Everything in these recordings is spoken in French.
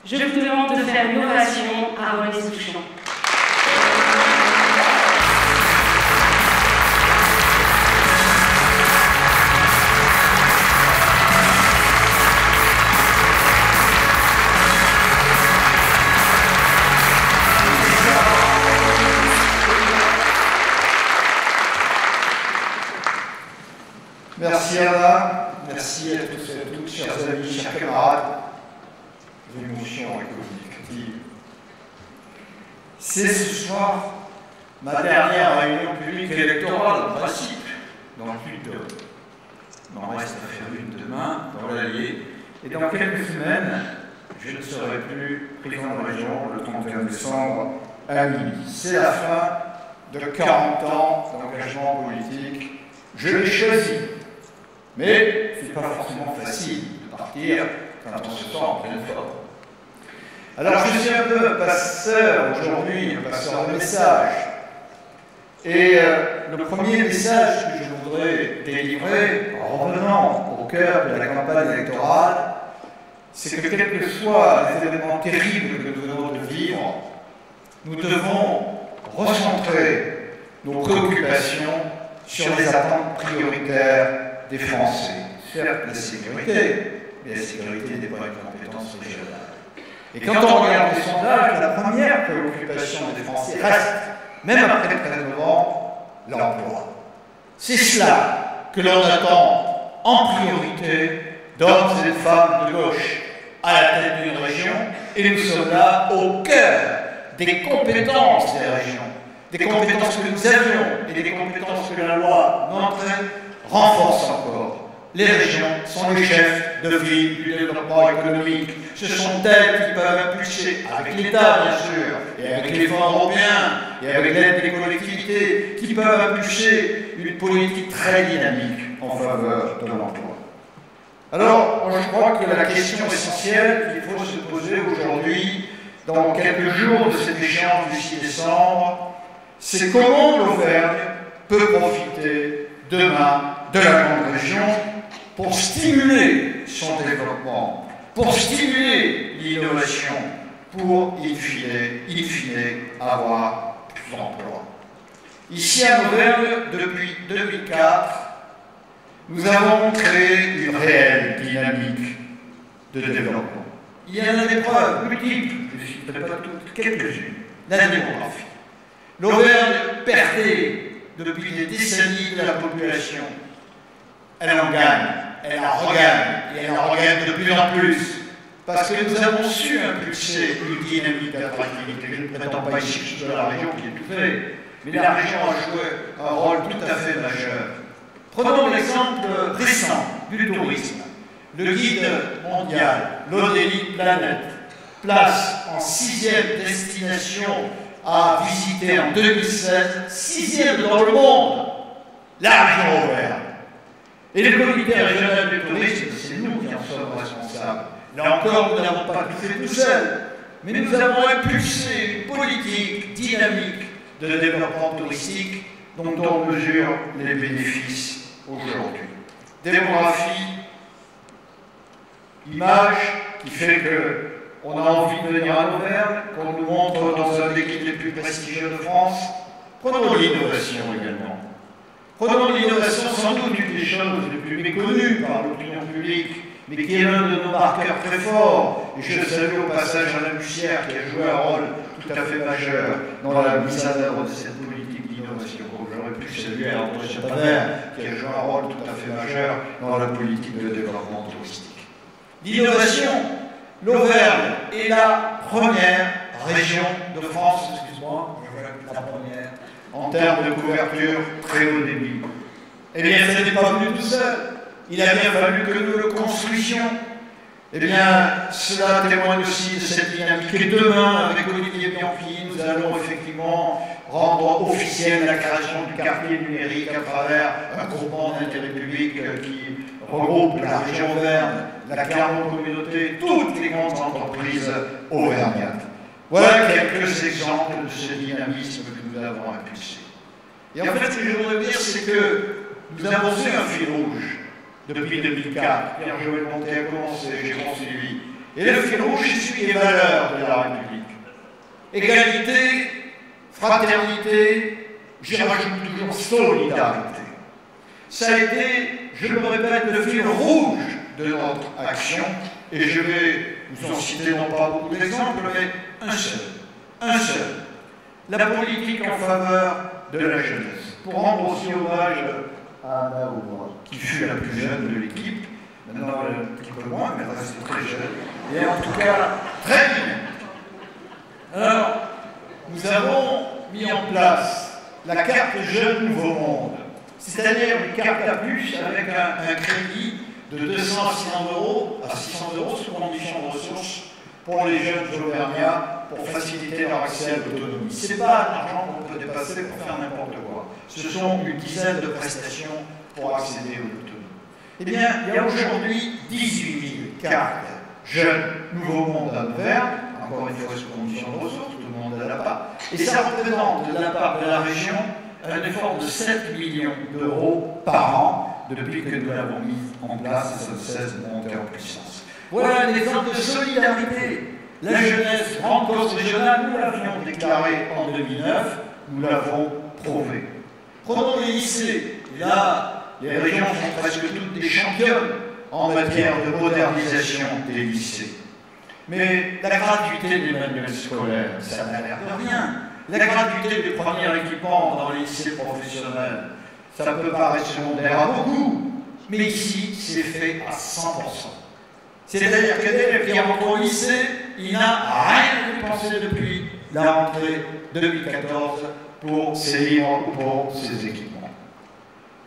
Je vous demande de faire une ovation à René Souchon. Merci Anna, merci à tous et à toutes, chers amis, chers camarades. L'émotion est collective. C'est ce soir ma dernière réunion publique électorale, en principe, dans le Puy-de-Dôme. Il m'en reste à faire une demain, dans l'Allier. Et dans quelques semaines, je ne serai plus président de région le 31 décembre à minuit. C'est la fin de 40 ans d'engagement politique. Je l'ai choisi. Mais ce n'est pas forcément facile de partir quand on se sent en pleine forme. Alors je suis un peu un passeur aujourd'hui, un passeur de messages. Et le premier message que je voudrais délivrer, en revenant au cœur de la campagne électorale, c'est que quels que soient les événements terribles que nous venons de vivre, nous devons recentrer nos préoccupations sur les attentes prioritaires des Français. Certes, la sécurité, mais la sécurité n'est pas une compétence régionale. Et quand on regarde les sondages, la première préoccupation des Français reste, même après le 13 novembre, l'emploi. C'est cela que l'on attend en priorité d'hommes et de femmes de gauche à la tête d'une région, et nous sommes là au cœur des compétences des régions, des compétences que nous avions et des compétences que la loi n'entraîne renforce encore. Les régions sont les chefs de file du développement économique. Ce sont elles qui peuvent impulser, avec l'État bien sûr, et avec les fonds européens, et avec l'aide des collectivités, qui peuvent impulser une politique très dynamique en faveur de l'emploi. Alors, je crois que la question essentielle qu'il faut se poser aujourd'hui, dans quelques jours de cette échéance du 6 décembre, c'est comment l'Auvergne peut profiter demain de la grande région pour stimuler son développement, pour stimuler l'innovation, pour in fine avoir plus d'emplois. Ici à Auvergne, depuis 2004, nous avons créé une réelle dynamique de développement. Il y en a des preuves multiples, je ne citerai pas toutes, quelques-unes. La démographie. L'Auvergne perdait depuis des décennies de la population. Elle en gagne, elle en regagne, et elle en regagne de plus en plus. Parce que nous avons su impulser une dynamique d'attractivité. Je ne prétends pas ici de la région qui est tout fait, mais la région a joué un rôle tout à fait majeur. Prenons l'exemple récent du tourisme. Le guide mondial, Lonely Planet, place en 6e destination à visiter en 2016, 6e dans le monde, la région Auvergne. Et le comité régional du tourisme, c'est nous qui en sommes responsables. Là encore, nous n'avons pas tout fait tout seul, mais nous avons impulsé une politique dynamique de développement touristique dont on mesure les bénéfices aujourd'hui. Démographie, image qui fait qu'on a envie de venir à Auvergne, qu'on nous montre dans un des guides les plus prestigieux de France. Prenons l'innovation également. Prenons l'innovation, sans doute une des choses les plus méconnues par l'opinion publique, mais qui est l'un de nos marqueurs très forts. Et je salue au passage Alain Bussière qui a joué un rôle tout à fait majeur dans la mise en œuvre de cette politique d'innovation. J'aurais pu saluer André Chapanère qui a joué un rôle tout à fait majeur dans la politique de développement touristique. L'innovation, l'Auvergne est la première région de France, excuse-moi, la première, en termes de couverture très haut débit. Eh bien, ce n'est pas venu tout seul. Il a bien fallu que nous le construisions. Eh bien, cela témoigne aussi de cette dynamique. Et demain, avec Olivier Bianchi, nous allons effectivement rendre officielle la création du quartier numérique à travers un groupement d'intérêt public qui regroupe la région Auvergne, la Clermont-Communauté, toutes les grandes entreprises auvergnates. Voilà quelques exemples de ce dynamisme que nous avons impulsé. Et en fait, ce que je voudrais dire, c'est que nous avons eu un fil rouge depuis 2004. Pierre-Joël Montet a commencé, j'ai poursuivi. Et le fil rouge, je suis les valeurs de la République. Égalité, fraternité, j'y rajoute toujours solidarité. Ça a été, je le répète, le fil rouge de notre action, et je vais vous en citer non pas beaucoup d'exemples, mais un seul. La politique en faveur de la jeunesse. Pour rendre aussi hommage à Anna Aubroy, qui fut la plus jeune de l'équipe, maintenant un petit peu moins, mais elle reste très jeune, et en tout cas très bien. Alors, nous avons mis en place la carte Jeune Nouveau Monde, c'est-à-dire une carte à plus avec un crédit de 200 à 600 euros, sous condition de ressources pour les jeunes auvergnats pour faciliter leur accès à l'autonomie. Ce n'est pas un argent qu'on peut dépasser pour faire n'importe quoi. Ce sont une dizaine de prestations pour accéder à l'autonomie. Eh bien, il y a aujourd'hui 18 000 cartes Jeunes Nouveau Monde à Auvergne, encore une fois sous condition de ressources, tout le monde ne l'a pas, et ça représente de la part de la région un effort de 7 millions d'euros par an depuis que nous l'avons mis en place et ça ne cesse de monter en puissance. Voilà un exemple de solidarité. La jeunesse, grande cause régionale, nous l'avions déclarée en 2009, nous l'avons prouvé. Prenons les lycées. Là, les régions sont presque toutes des championnes en matière de modernisation des lycées. Mais la gratuité des manuels scolaires, ça n'a l'air de rien. La gratuité du premier équipement dans les lycées professionnels, ça peut paraître secondaire à beaucoup, mais ici, c'est fait à 100%. C'est-à-dire que l'élève qui rentre au lycée, il n'a rien dépensé depuis la rentrée 2014 pour ses livres ou pour ses équipements.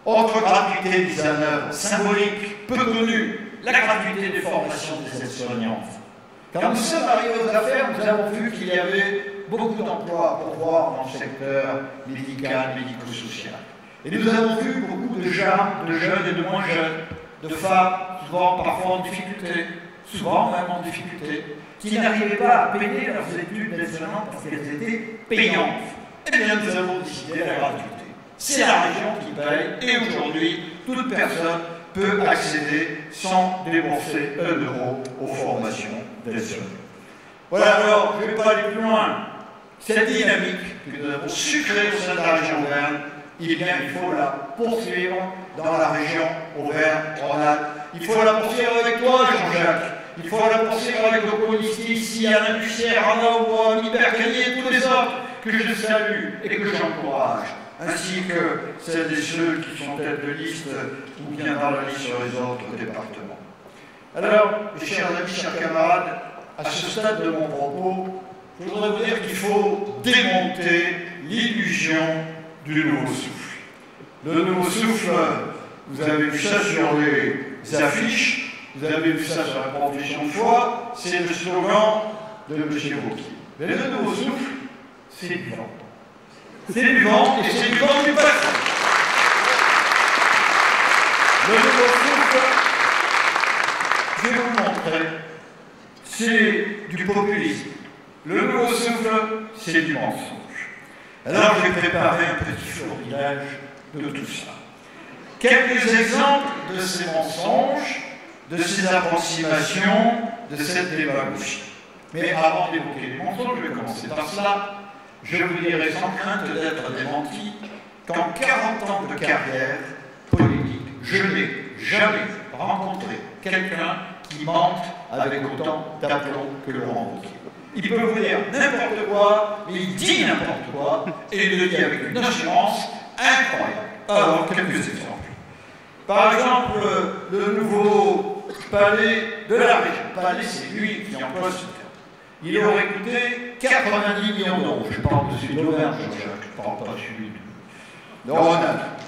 Autre gratuité mise en œuvre, symbolique, peu connue, la gratuité des formations des aides-soignantes. Quand nous sommes arrivés aux affaires, nous avons vu qu'il y avait beaucoup d'emplois pour voir dans le secteur médical, médico-social. Et nous avons vu beaucoup de jeunes et de moins jeunes, de femmes, souvent parfois en difficulté, souvent même en difficulté, qui n'arrivaient pas à payer leurs études d'aide-soignante parce qu'elles étaient payantes. Eh bien, nous avons décidé la gratuité. C'est la région qui paye, et aujourd'hui, toute personne peut accéder sans débourser 1 euro aux formations d'aide-soignante. Voilà, alors, je ne vais pas aller plus loin. Cette dynamique que nous avons su créer au sein de la région Auvergne, eh bien, il faut la poursuivre dans la région Auvergne-Rhône-Alpes. Il faut la poursuivre avec toi, Jean-Jacques. Il faut la poursuivre avec nos policiers ici, Alain Bussière, Anna Aubroy, Hubert Cagnier et tous les autres que je salue et que j'encourage, ainsi que celles et ceux qui sont tête de liste ou bien dans la liste sur les autres départements. Alors, mes chers amis, chers camarades, à ce stade de mon propos, je voudrais vous dire qu'il faut démonter l'illusion du nouveau souffle. Le nouveau souffle, vous avez vu ça sur les affiches, vous avez vu ça sur la profession de foi, c'est le slogan de M. Wauquiez. Mais le nouveau souffle, c'est du vent. C'est du vent, et c'est du vent du passé. Le nouveau souffle, je vais vous montrer, c'est du populisme. Le nouveau souffle, c'est du mensonge. Alors j'ai préparé un petit florilège de tout ça. Quelques exemples de ces mensonges, de ces approximations, de cette démagogie. Mais avant d'évoquer les mensonges, je vais commencer par cela. Je vous dirai sans crainte d'être démenti qu'en 40 ans de carrière politique, je n'ai jamais rencontré quelqu'un qui mente avec autant d'aplomb que Laurent Wauquiez. Il peut vous dire n'importe quoi, mais il dit n'importe quoi, et il le dit avec une assurance incroyable. Alors, quelques exemples. Par exemple, le nouveau palais de la région. Palais, c'est lui qui emploie ce terme. Il aurait coûté 90 millions d'euros. Je parle de celui d'Auvergne, je ne parle pas de celui de Rhône-Alpes.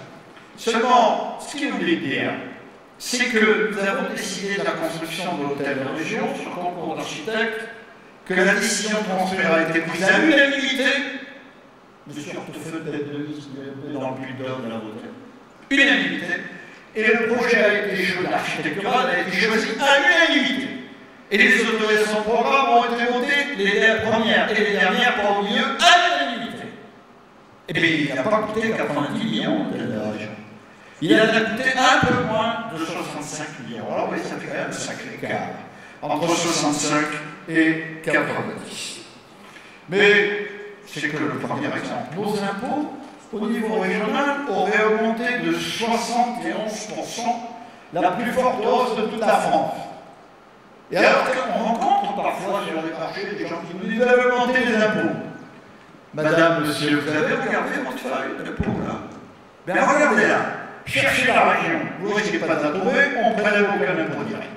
Seulement, ce qu'il voulait dire, c'est que nous avons décidé de la construction de l'hôtel de région sur concours d'architectes, que la décision de transfert a été prise à l'unanimité. Monsieur Hortefeux, tête de liste dans le Puy-de-Dôme de la hôtel. Unanimité. Et le projet architectural a été choisi à l'unanimité. Et les autorisations de programme ont été votées, les premières et les dernières, pour au mieux, à l'unanimité. Et bien, il n'a pas coûté 90 millions de la région. Il en a coûté un peu moins de 65 millions. Alors oui, ça fait quand même un sacré écart. entre 65 et 90. Mais c'est que le premier exemple. Nos impôts, au niveau régional, auraient augmenté de 71%, la plus forte hausse de toute la France. Et alors qu'on rencontre parfois sur les marchés des gens qui nous disent « Vous avez augmenté les impôts ». Madame, monsieur, vous avez regardé votre feuille d'impôt là? Bien regardez-la, cherchez la région, vous ne risquez pas de la trouver, on ne prélève aucun impôt direct.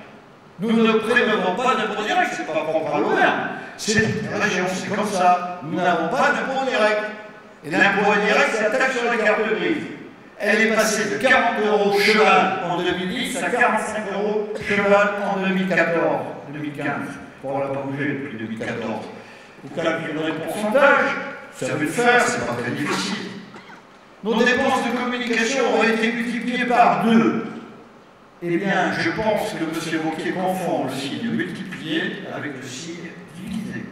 Nous ne prélèverons pas d'impôt direct, ce n'est pas propre à l'Auvergne. C'est une région, c'est comme ça. Nous n'avons pas d'impôt direct. Et l'impôt indirect, c'est la taxe sur les cartes grises. Elle est passée de 40 € cheval en 2010 à 45 € cheval en 2015. Bon, on n'a pas bougé depuis 2014. Vous calculerez le pourcentage, vous savez le faire, c'est pas très difficile. Nos dépenses de communication auraient été multipliées par 2. Eh bien, je pense que M. Wauquiez confond le signe multiplié avec le signe divisé.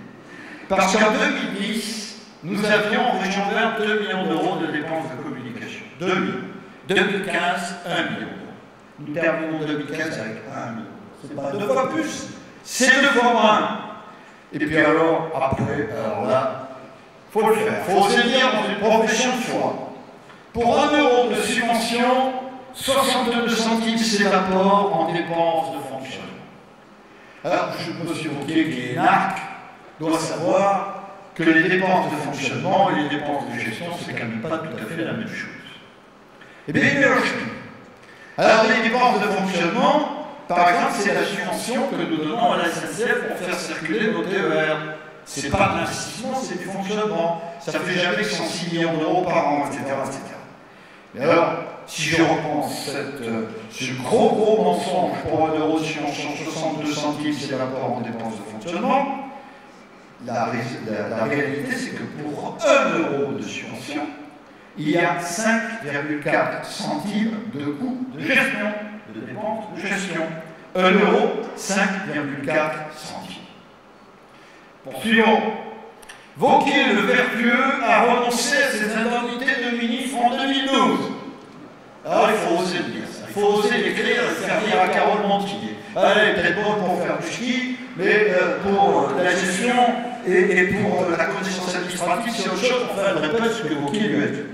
Parce qu'en 2010, nous avions en région verte 2 millions d'euros de dépenses de communication. 2 millions. 2015, 1 million d'euros. Nous terminons 2015 avec 1 million. C'est pas 2 fois plus, c'est 2 fois moins. Et puis alors, après, alors là, il faut le faire. Il faut oser dire dans une profession de foi. Pour 1 € de subvention, 62 centimes s'évaporent en dépenses de fonctionnement. Alors, M. Wauquiez, qui est énarque, doit savoir que les dépenses de fonctionnement et les dépenses de gestion, c'est quand même pas tout à fait la même chose. Eh bien, il mélange tout. Alors, les dépenses de fonctionnement, par exemple, c'est la subvention que nous donnons à la SNCF pour faire circuler nos TER. Ce n'est pas de l'investissement, c'est du fonctionnement. Ça ne fait jamais 106 millions d'euros par an, etc., etc. Mais alors, si je reprends ce gros mensonge pour 1 € sur 62 centimes, c'est l'apport en dépenses de fonctionnement, la réalité, c'est que pour 1 € de subvention, il y a 5,4 centimes de coût de gestion, de dépenses de gestion. 1 €, 5,4 centimes. Poursuivons. Wauquiez, le vertueux, a renoncé à ses indemnités de ministre en 2012. Alors il faut oser le dire ça. Il faut oser l'écrire et faire dire à Carole Montier. Elle est peut-être bonne pour faire du ski, mais pour la gestion et pour la connaissance administrative, c'est autre chose. Enfin, elle répète ce que Wauquiez lui a dit.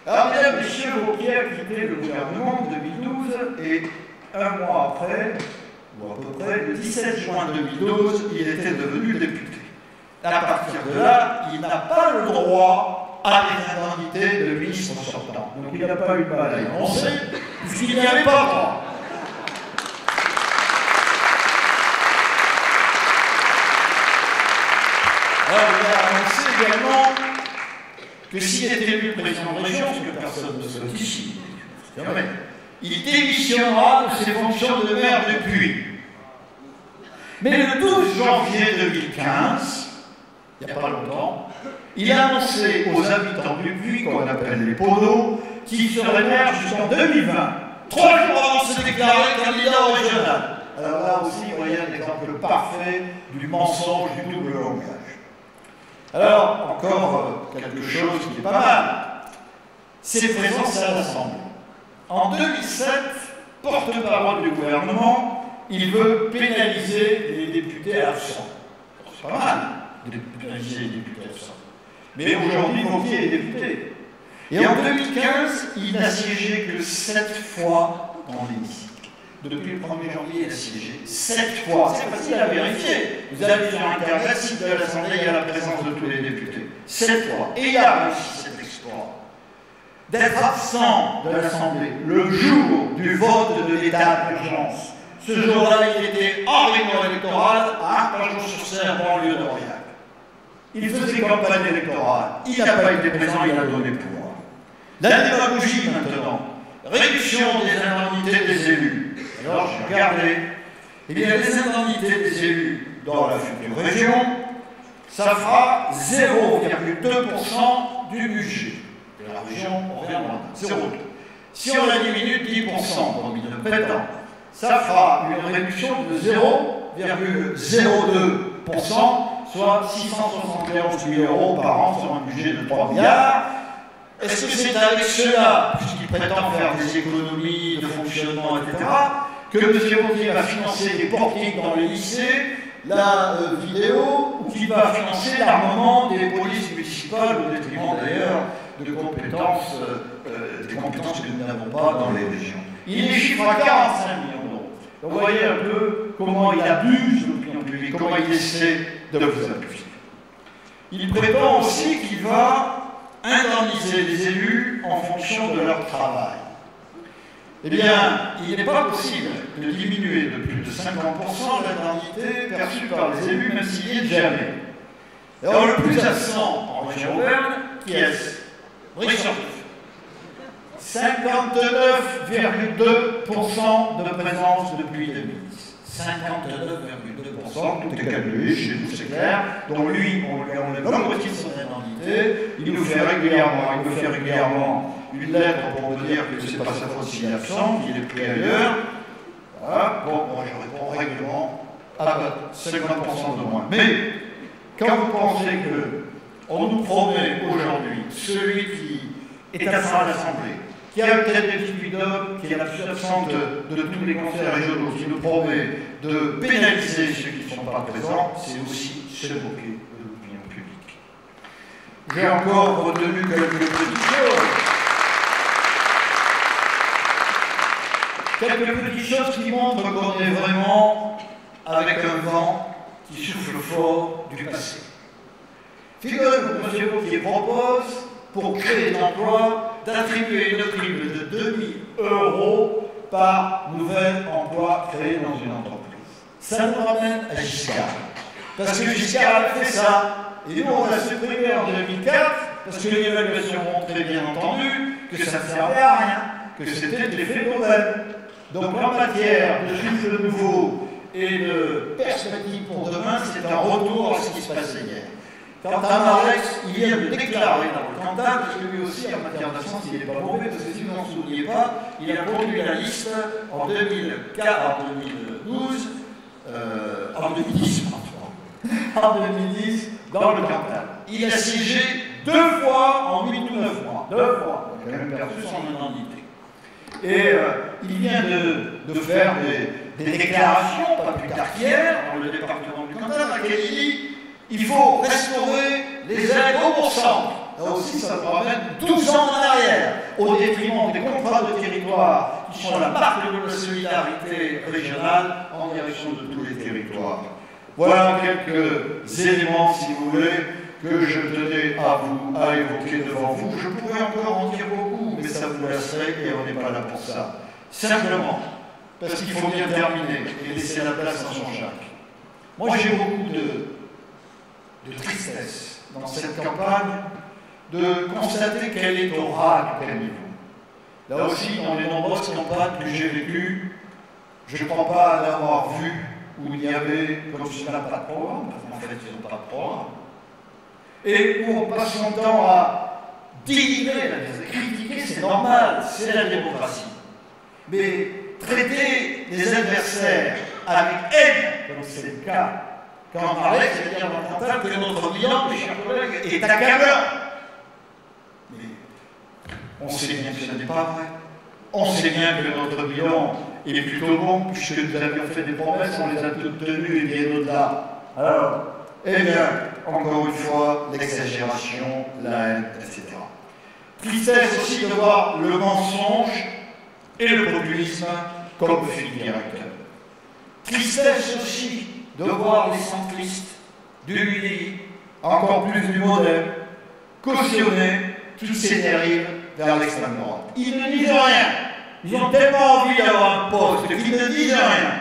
Alors, mesdames, messieurs, Wauquiez a quitté le gouvernement en 2012 et 1 mois après, ou à peu près, le 17 juin 2012, il était devenu député. À partir de là, il n'a pas le droit à des indemnités de ministre sortant. Donc il n'a pas eu de mal à y renoncer, puisqu'il n'y avait pas droit. Alors il a annoncé également que s'il était élu président de région, ce que personne ne souhaite ici, il démissionnera de ses fonctions de maire de Puy. Mais le 12 janvier 2015, il n'y a pas longtemps, il a annoncé aux habitants du Puy, qu'on appelle les Poneaux, qu'il serait maire jusqu'en 2020. 3 jours avant de se déclarer candidat au régional. Alors là aussi, vous voyez un exemple parfait du mensonge, du double langage. Alors, encore quelque chose qui est pas mal. Ses présences à l'Assemblée. En 2007, porte-parole du gouvernement, il veut pénaliser les députés absents. C'est pas mal de pénaliser les députés absents. Mais aujourd'hui, Wauquiez est député. Et en 2015, il n'a siégé que 7 fois dans l'hémicycle. Depuis le 1er janvier, il a siégé 7 fois. C'est facile à vérifier. Vous allez sur Internet, site de l'Assemblée, il y a la présence de tous les députés. 7 fois. Et il a réussi cet exploit d'être absent de l'Assemblée le jour du vote de l'état d'urgence. Ce jour-là, il était en réunion électorale à Arpajon-sur-Cère, banlieue d'Aurillac. Il faisait campagne électorale. Il n'a pas été présent, il a donné le pouvoir. La démagogie maintenant. Réduction des indemnités des élus. Alors, j'ai regardé. Eh bien, les indemnités des élus dans la future région, ça fera 0,2% du budget de la région Auvergne. 0,2. Si on la diminue de 10%, comme il le prétend, ça fera une réduction de 0,02%, soit 671 000 € par an sur un budget de 3 milliards. Est-ce que c'est avec cela, puisqu'il prétend faire des économies de fonctionnement, etc., que M. Wauquiez va financer les portiques dans les lycées, la vidéo, ou qu'il va financer l'armement des polices municipales, au détriment d'ailleurs de compétences, des compétences que nous n'avons pas dans les régions. Il les chiffre à 45 millions d'euros. Donc vous voyez un peu comment il abuse l'opinion publique, comment il essaie de vous abuser. Il prétend aussi qu'il va indemniser les élus en fonction de leur travail. Eh bien, il n'est pas possible de diminuer de plus de 50% l'indemnité perçue par les élus, même s'il n'y est jamais. Alors, le plus absent en région Auvergne, qui est-ce? Brie-sur-Tuf. 59,2% de présence depuis 2010. 59,2%, tout est calculé, chez nous c'est clair. Donc lui, on lui enlève la moitié de son indemnité, il nous fait régulièrement une lettre pour me dire que c'est pas sa faute s'il est absent, qu'il est pris ailleurs. Voilà. Bon, moi je réponds règlement à 50% de moins. Mais quand vous pensez qu'on nous promet aujourd'hui, celui qui est absent à l'Assemblée, qui a peut-être des depuis d'homme, qui est la plus absente de tous les conseils régionaux, qui nous promet de pénaliser ceux qui ne sont pas présents, c'est aussi se moquer de l'opinion publique. J'ai encore retenu quelques petites choses. Quelques petites choses qui montrent qu'on est vraiment avec un vent qui souffle fort du passé. Figurez-vous que M. Wauquiez propose, pour créer des emplois, d'attribuer une prime de 2 000 € par nouvel emploi créé dans une entreprise. Ça nous ramène à Giscard. Parce que Giscard a fait ça. Et nous, on l'a supprimé en 2004, parce que l'évaluation montrait bien entendu que ça ne servait à rien, que c'était de l'effet d'aubaine. Donc en matière de souffle nouveau et de perspective pour demain, c'est un retour à ce qui se passait hier. Quant à Marlex, il vient de déclarer dans le Cantal, parce que lui aussi, en matière de science, il n'est pas mauvais, parce que si vous n'en souveniez pas, il a produit la liste en 2004, en 2012, en 2010, en 2010, dans le Cantal. Il a siégé 2 fois en 8 ou 9 mois. 2 fois. Il a quand même perçu son indemnité. Et il vient de faire des déclarations, pas plus tard qu'hier, dans le département du Cantal, dans lesquelles il dit il faut restaurer les aides au bon centre. Là aussi, ça nous ramène 12 ans en arrière, au détriment des contrats de territoire qui sont la marque de la solidarité régionale en direction de tous les territoires. Voilà quelques éléments, si vous voulez, que je tenais à évoquer devant vous. Je pourrais encore en dire beaucoup, mais ça vous lasserait et on n'est pas là pour ça. Simplement, parce qu'il faut bien terminer et laisser la place à Jean-Jacques. Moi, j'ai beaucoup de tristesse dans cette campagne de constater qu'elle est au ras du caniveau. Là aussi, dans les nombreuses campagnes que j'ai vécues, je ne crois pas en avoir vu où il y avait, comme cela, pas de programme, parce qu'en fait, ils n'ont pas de programme, et où on passe son temps à délivrer, à critiquer, c'est normal, c'est la démocratie. Mais traiter les adversaires avec haine, comme c'est le cas, quand on parlait, c'est-à-dire dans le Cantal, que notre bilan, mes chers collègues, est accablant. Mais on sait bien que ce n'est pas vrai. On sait bien que notre bilan est plutôt bon, puisque nous avions fait des promesses, on les a toutes tenues et bien au-delà. Alors, eh bien, encore une fois, l'exagération, la haine, etc. Tristesse aussi de voir le mensonge et le populisme comme fil directeur. Tristesse aussi de voir les centristes du LI, encore plus du modem, cautionner toutes ces dérives vers l'extrême droite. Ils ne disent rien. Ils ont tellement envie d'avoir un poste qu'ils ne disent rien.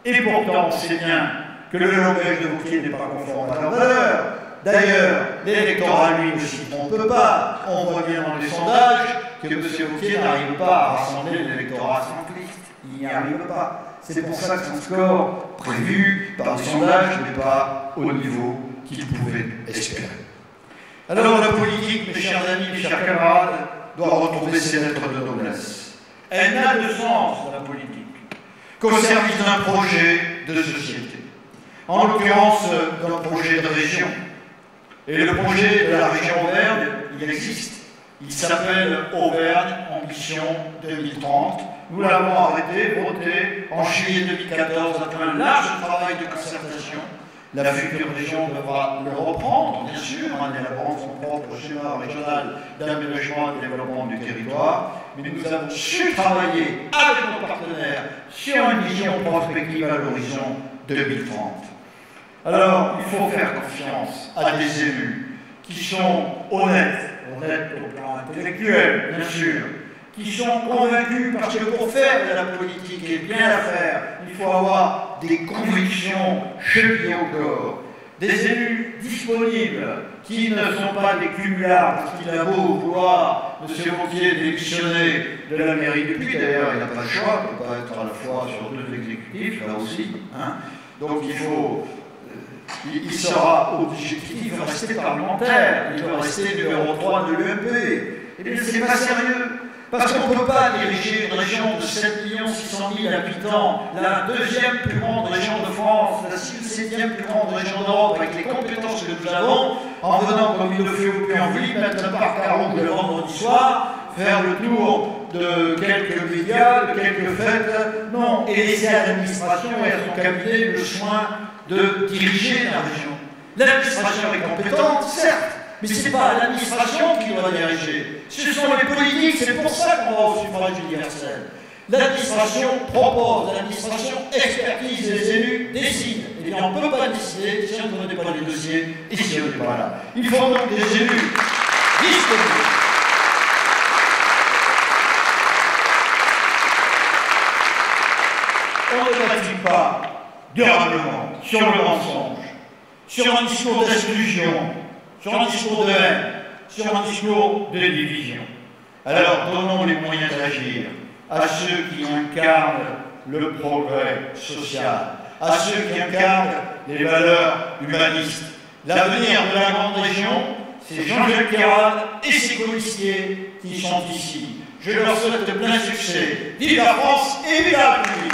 Et pourtant, on sait bien que le langage de Wauquiez n'est pas conforme à leurs valeurs. D'ailleurs, l'électorat, lui, ne s'y trompe pas. On voit bien dans les sondages que M. Wauquiez n'arrive pas à rassembler l'électorat centriste. Il n'y arrive pas. C'est pour ça que son score prévu par les sondages n'est pas au niveau qu'il pouvait espérer. Alors la politique, mes chers amis, mes chers camarades, doit retrouver ses lettres de noblesse. Elle n'a de sens, la politique, qu'au service d'un projet de société. En l'occurrence, d'un projet de région. Et le projet de la région Auvergne, il existe. Il s'appelle Auvergne Ambition 2030. Nous l'avons arrêté, voté en juillet 2014 après un large travail de concertation. La future région devra le reprendre, bien sûr, en élaborant son propre schéma régional d'aménagement et de développement du territoire. Mais nous avons su travailler avec nos partenaires sur une vision prospective à l'horizon 2030. Alors, il faut faire confiance à des élus qui sont honnêtes au plan intellectuel, bien sûr, qui sont convaincus parce que pour faire de la politique et bien la faire, il faut avoir des convictions chevillées au corps, des élus disponibles qui ne sont pas des cumulards parce qu'il a beau vouloir M. Wauquiez démissionner de la mairie du Puy, d'ailleurs il n'a pas le choix, il ne peut pas être à la fois sur deux exécutifs, là aussi, hein. Donc il sera objectif, il va rester parlementaire, il va rester numéro 3 de l'UMP. Eh bien, c'est pas sérieux, parce qu'on ne peut pas diriger une région de 7 600 000 habitants, la deuxième plus grande région de France, la 7e plus grande région d'Europe, avec les compétences que nous avons, en venant comme il le fait au Puy-en-Velay, mettre le parc à rouge le vendredi soir, faire le tour de quelques médias, de quelques fêtes, non, et laisser à l'administration et à son cabinet le soin de diriger la région. L'administration est compétente, certes, mais ce n'est pas l'administration qui doit diriger. Ce sont les politiques, c'est pour ça qu'on va au suffrage universel. L'administration propose, l'administration expertise, les élus décident. Eh bien, on ne peut pas décider si on ne connaît pas les dossiers et si on n'est pas là. Il faut donc des élus disponibles. On ne bâtit pas durablement sur le mensonge, sur un discours d'exclusion, sur un discours de haine, sur un discours de division. Alors donnons les moyens d'agir à ceux qui incarnent le progrès social, à ceux qui incarnent les valeurs humanistes. L'avenir de la grande région, c'est Jean-Jacques Caral et ses colistiers qui sont ici. Je leur souhaite plein succès. Vive la France et vive la République!